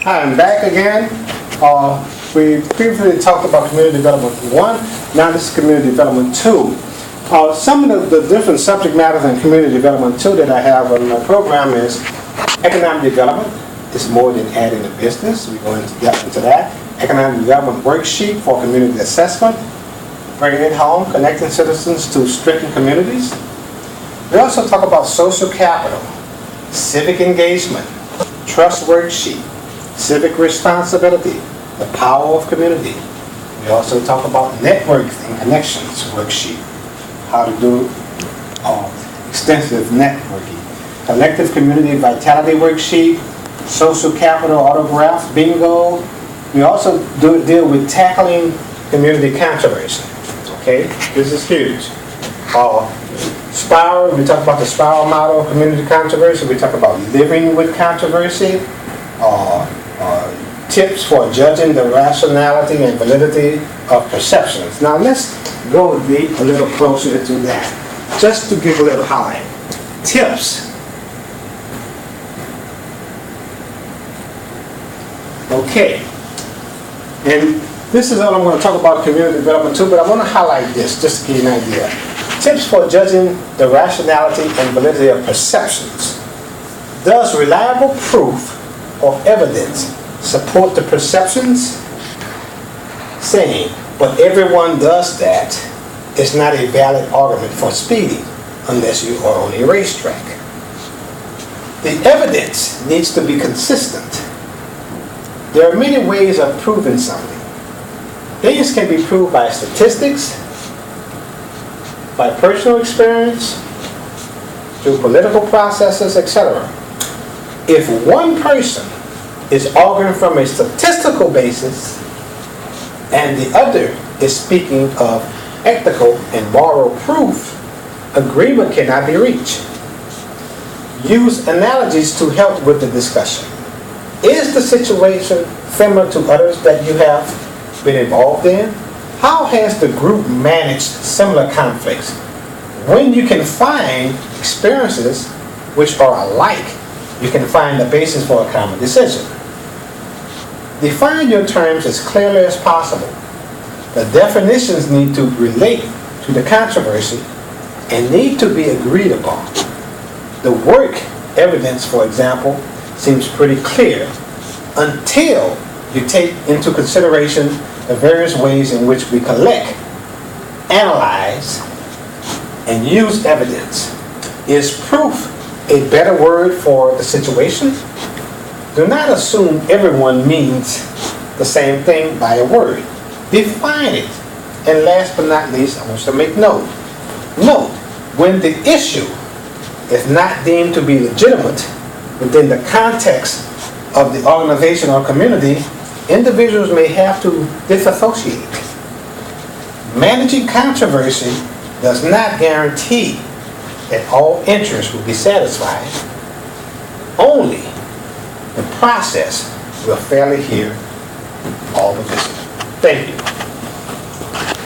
Hi, I'm back again. We previously talked about Community Development 1. Now this is Community Development 2. Some of the different subject matters in Community Development 2 that I have on my program is Economic Development. It's more than adding a business. We go into depth into that. Economic Development Worksheet for Community Assessment. Bringing it home, connecting citizens to stricken communities. We also talk about social capital, civic engagement, trust worksheet, civic responsibility, the power of community. We also talk about networks and connections worksheet, how to do extensive networking, collective community vitality worksheet, social capital autograph, bingo. We also deal with tackling community controversy. Okay, this is huge. Spiral, we talk about the spiral model of community controversy. We talk about living with controversy. Tips for judging the rationality and validity of perceptions. Now let's go deep a little closer into that, just to give a little highlight. Tips. Okay, and this is all I'm going to talk about community development too, but I want to highlight this just to give you an idea. Tips for judging the rationality and validity of perceptions. Does reliable proof or evidence support the perceptions? Saying, but everyone does that is not a valid argument for speeding unless you are on a racetrack. The evidence needs to be consistent. There are many ways of proving something. Things can be proved by statistics, by personal experience, through political processes, etc. If one person is arguing from a statistical basis and the other is speaking of ethical and moral proof, agreement cannot be reached. Use analogies to help with the discussion. Is the situation similar to others that you have been involved in? How has the group managed similar conflicts? When you can find experiences which are alike, you can find the basis for a common decision. Define your terms as clearly as possible. The definitions need to relate to the controversy and need to be agreed upon. The work evidence, for example, seems pretty clear until you take into consideration the various ways in which we collect, analyze, and use evidence. Is proof a better word for the situation? Do not assume everyone means the same thing by a word. Define it. And last but not least, I want you to make note. Note, when the issue is not deemed to be legitimate within the context of the organization or community, individuals may have to disassociate. Managing controversy does not guarantee that all interests will be satisfied. Only the process will fairly hear all of this. Thank you.